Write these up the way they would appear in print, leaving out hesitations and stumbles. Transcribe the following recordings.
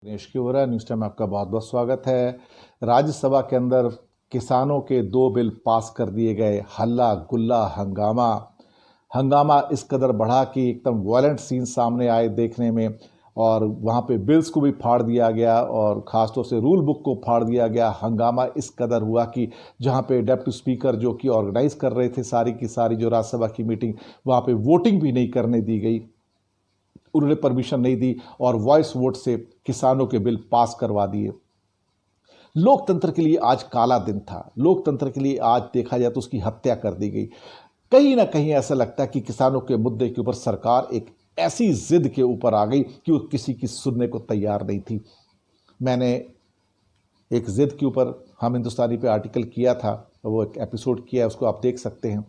दिनेश की हो रहा है न्यूज़ टाइम में आपका बहुत बहुत स्वागत है। राज्यसभा के अंदर किसानों के 2 बिल पास कर दिए गए। हल्ला गुल्ला हंगामा हंगामा इस कदर बढ़ा कि एकदम वायलेंट सीन सामने आए देखने में, और वहाँ पे बिल्स को भी फाड़ दिया गया और ख़ासतौर से रूल बुक को फाड़ दिया गया। हंगामा इस कदर हुआ कि जहाँ पे डेप्यूटी स्पीकर जो कि ऑर्गेनाइज कर रहे थे सारी की सारी जो राज्यसभा की मीटिंग, वहाँ पे वोटिंग भी नहीं करने दी गई, उन्होंने परमिशन नहीं दी और वॉइस वोट से किसानों के बिल पास करवा दिए। लोकतंत्र के लिए आज काला दिन था। लोकतंत्र के लिए आज देखा जाए तो उसकी हत्या कर दी गई। कहीं ना कहीं ऐसा लगता है कि किसानों के मुद्दे के ऊपर सरकार एक ऐसी जिद के ऊपर आ गई कि वो किसी की सुनने को तैयार नहीं थी। मैंने एक जिद के ऊपर हम हिंदुस्तानी पे आर्टिकल किया था, वो एक एपिसोड किया है, उसको आप देख सकते हैं।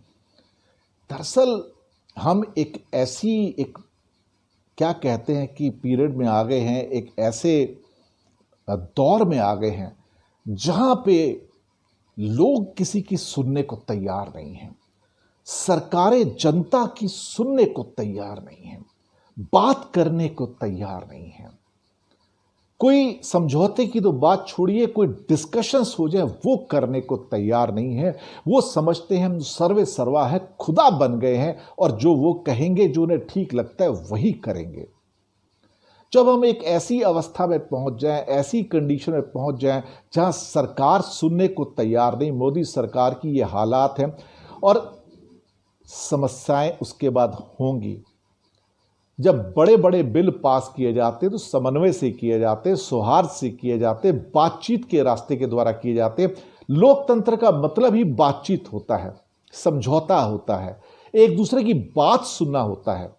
दरअसल हम एक क्या कहते हैं कि पीरियड में आ गए हैं, एक ऐसे दौर में आ गए हैं जहां पे लोग किसी की सुनने को तैयार नहीं हैं। सरकारें जनता की सुनने को तैयार नहीं हैं, बात करने को तैयार नहीं हैं। कोई समझौते की तो बात छोड़िए, कोई डिस्कशंस हो जाए वो करने को तैयार नहीं है। वो समझते हैं हम सर्वे सर्वा है, खुदा बन गए हैं और जो वो कहेंगे, जो उन्हें ठीक लगता है वही करेंगे। जब हम एक ऐसी अवस्था में पहुंच जाएं, ऐसी कंडीशन में पहुंच जाएं जहां सरकार सुनने को तैयार नहीं, मोदी सरकार की ये हालात हैं और समस्याएं उसके बाद होंगी। जब बड़े बड़े बिल पास किए जाते तो समन्वय से किए जाते, सौहार्द से किए जाते, बातचीत के रास्ते के द्वारा किए जाते। लोकतंत्र का मतलब ही बातचीत होता है, समझौता होता है, एक दूसरे की बात सुनना होता है।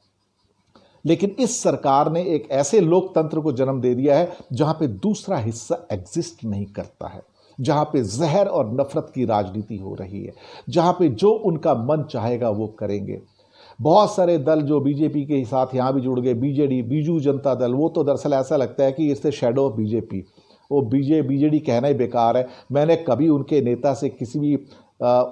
लेकिन इस सरकार ने एक ऐसे लोकतंत्र को जन्म दे दिया है जहां पे दूसरा हिस्सा एग्जिस्ट नहीं करता है, जहां पे जहर और नफरत की राजनीति हो रही है, जहां पे जो उनका मन चाहेगा वो करेंगे। बहुत सारे दल जो बीजेपी के साथ यहाँ भी जुड़ गए, बीजेडी, बीजू जनता दल, वो तो दरअसल ऐसा लगता है कि इससे शैडो ऑफ बीजेपी। वो बीजेडी कहना ही बेकार है। मैंने कभी उनके नेता से किसी भी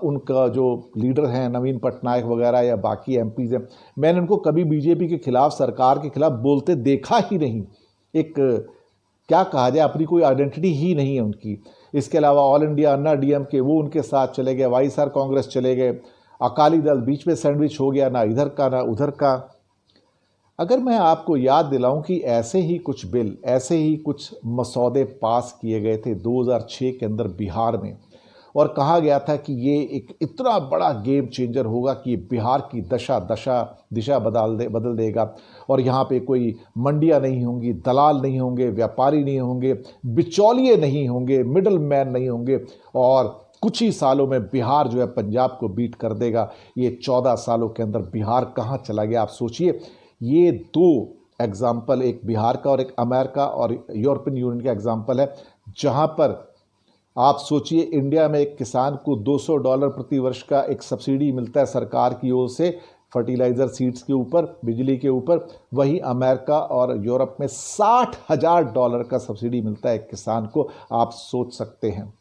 उनका जो लीडर हैं नवीन पटनायक वगैरह या बाकी एमपीज हैं, मैंने उनको कभी बीजेपी के खिलाफ, सरकार के खिलाफ बोलते देखा ही नहीं। एक क्या कहा जाए, अपनी कोई आइडेंटिटी ही नहीं है उनकी। इसके अलावा ऑल इंडिया अन्ना डीएमके, वो उनके साथ चले गए, वाईएसआर कांग्रेस चले गए, अकाली दल बीच में सैंडविच हो गया, ना इधर का ना उधर का। अगर मैं आपको याद दिलाऊं कि ऐसे ही कुछ बिल, ऐसे ही कुछ मसौदे पास किए गए थे 2006 के अंदर बिहार में, और कहा गया था कि ये एक इतना बड़ा गेम चेंजर होगा कि बिहार की दिशा बदल देगा, और यहाँ पे कोई मंडियाँ नहीं होंगी, दलाल नहीं होंगे, व्यापारी नहीं होंगे, बिचौलिए नहीं होंगे, मिडल मैन नहीं होंगे, और कुछ ही सालों में बिहार जो है पंजाब को बीट कर देगा। ये 14 सालों के अंदर बिहार कहाँ चला गया, आप सोचिए। ये दो एग्जाम्पल, एक बिहार का और एक अमेरिका और यूरोपियन यूनियन का एग्जाम्पल है, जहाँ पर आप सोचिए इंडिया में एक किसान को $200 प्रति वर्ष का एक सब्सिडी मिलता है सरकार की ओर से फर्टिलाइजर सीड्स के ऊपर, बिजली के ऊपर। वही अमेरिका और यूरोप में $60,000 का सब्सिडी मिलता है एक किसान को। आप सोच सकते हैं,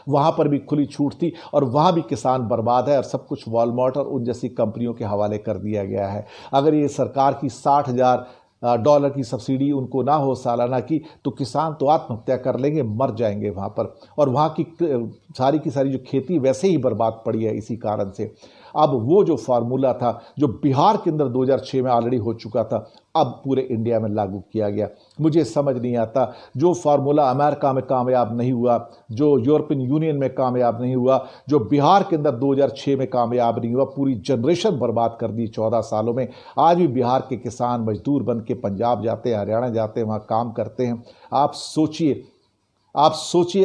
वहाँ पर भी खुली छूट थी और वहाँ भी किसान बर्बाद है और सब कुछ वॉलमार्ट और उन जैसी कंपनियों के हवाले कर दिया गया है। अगर ये सरकार की $60,000 की सब्सिडी उनको ना हो सालाना की, तो किसान तो आत्महत्या कर लेंगे, मर जाएंगे वहाँ पर। और वहाँ की सारी जो खेती वैसे ही बर्बाद पड़ी है इसी कारण से। अब वो जो फार्मूला था जो बिहार के अंदर 2006 में ऑलरेडी हो चुका था, अब पूरे इंडिया में लागू किया गया। मुझे समझ नहीं आता, जो फार्मूला अमेरिका में कामयाब नहीं हुआ, जो यूरोपियन यूनियन में कामयाब नहीं हुआ, जो बिहार के अंदर 2006 में कामयाब नहीं हुआ, पूरी जनरेशन बर्बाद कर दी 14 सालों में। आज भी बिहार के किसान मजदूर बन के पंजाब जाते हैं, हरियाणा जाते हैं, वहाँ काम करते हैं। आप सोचिए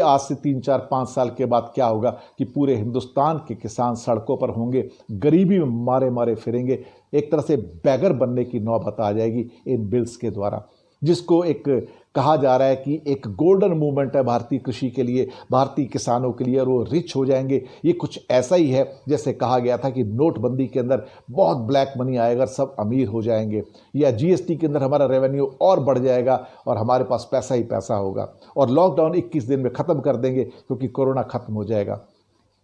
आज से 3-4-5 साल के बाद क्या होगा कि पूरे हिंदुस्तान के किसान सड़कों पर होंगे, गरीबी में मारे मारे फिरेंगे, एक तरह से बैगर बनने की नौबत आ जाएगी इन बिल्स के द्वारा, जिसको एक कहा जा रहा है कि एक गोल्डन मूवमेंट है भारतीय कृषि के लिए, भारतीय किसानों के लिए, और वो रिच हो जाएंगे। ये कुछ ऐसा ही है जैसे कहा गया था कि नोटबंदी के अंदर बहुत ब्लैक मनी आएगा, सब अमीर हो जाएंगे, या जीएसटी के अंदर हमारा रेवेन्यू और बढ़ जाएगा और हमारे पास पैसा ही पैसा होगा, और लॉकडाउन 21 दिन में ख़त्म कर देंगे क्योंकि कोरोना ख़त्म हो जाएगा।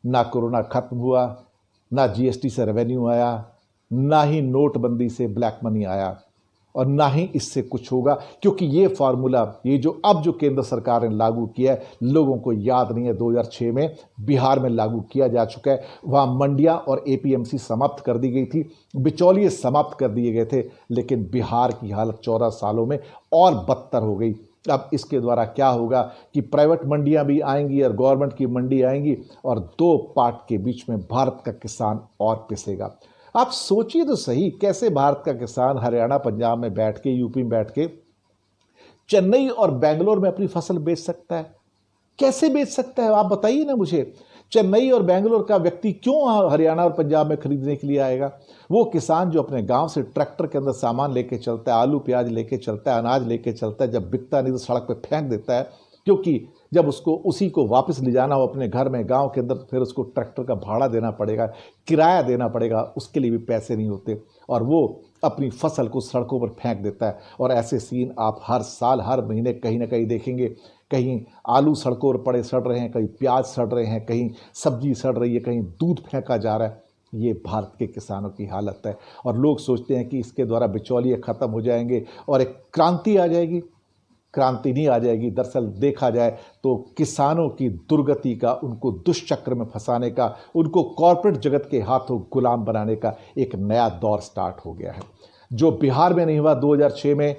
ना कोरोना ख़त्म हुआ, ना जीएसटी से रेवेन्यू आया, ना ही नोटबंदी से ब्लैक मनी आया। और ना ही इससे कुछ होगा, क्योंकि ये फार्मूला, ये जो केंद्र सरकार ने लागू किया है, लोगों को याद नहीं है 2006 में बिहार में लागू किया जा चुका है। वहाँ मंडियाँ और एपीएमसी समाप्त कर दी गई थी, बिचौलिए समाप्त कर दिए गए थे, लेकिन बिहार की हालत 14 सालों में और बदतर हो गई। अब इसके द्वारा क्या होगा कि प्राइवेट मंडियां भी आएंगी और गवर्नमेंट की मंडी आएंगी, और दो पार्ट के बीच में भारत का किसान और पिसेगा। आप सोचिए तो सही, कैसे भारत का किसान हरियाणा पंजाब में बैठ के, यूपी में बैठ के चेन्नई और बेंगलोर में अपनी फसल बेच सकता है? कैसे बेच सकता है, आप बताइए ना मुझे। चेन्नई और बेंगलोर का व्यक्ति क्यों हरियाणा और पंजाब में खरीदने के लिए आएगा? वो किसान जो अपने गांव से ट्रैक्टर के अंदर सामान लेके चलता है, आलू प्याज लेके चलता है, अनाज लेके चलता है, जब बिकता नहीं तो सड़क पे फेंक देता है, क्योंकि जब उसको उसी को वापस ले जाना हो अपने घर में, गांव के अंदर, फिर उसको ट्रैक्टर का भाड़ा देना पड़ेगा, किराया देना पड़ेगा, उसके लिए भी पैसे नहीं होते, और वो अपनी फसल को सड़कों पर फेंक देता है। और ऐसे सीन आप हर साल, हर महीने कहीं ना कहीं देखेंगे। कहीं आलू सड़कों पर पड़े सड़ रहे हैं, कहीं प्याज सड़ रहे हैं, कहीं सब्जी सड़ रही है, कहीं दूध फेंका जा रहा है। ये भारत के किसानों की हालत है। और लोग सोचते हैं कि इसके द्वारा बिचौलिए खत्म हो जाएंगे और एक क्रांति आ जाएगी। क्रांति नहीं आ जाएगी। दरअसल देखा जाए तो किसानों की दुर्गति का, उनको दुष्चक्र में फंसाने का, उनको कॉरपोरेट जगत के हाथों गुलाम बनाने का एक नया दौर स्टार्ट हो गया है। जो बिहार में नहीं हुआ 2006 में,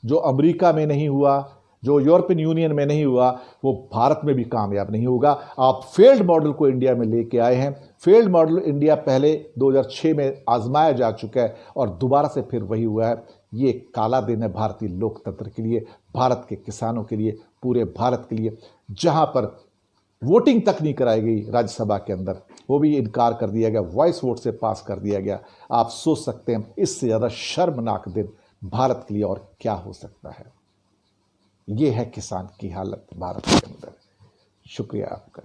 जो अमेरिका में नहीं हुआ, जो यूरोपियन यूनियन में नहीं हुआ, वो भारत में भी कामयाब नहीं होगा। आप फेल्ड मॉडल को इंडिया में लेके आए हैं। फेल्ड मॉडल इंडिया पहले 2006 में आजमाया जा चुका है और दोबारा से फिर वही हुआ है। ये काला दिन है भारतीय लोकतंत्र के लिए, भारत के किसानों के लिए, पूरे भारत के लिए। जहां पर वोटिंग तक नहीं कराई गई राज्यसभा के अंदर, वो भी इनकार कर दिया गया, वॉइस वोट से पास कर दिया गया। आप सोच सकते हैं इससे ज़्यादा शर्मनाक दिन भारत के लिए और क्या हो सकता है। ये है किसान की हालत भारत के अंदर। शुक्रिया आपका।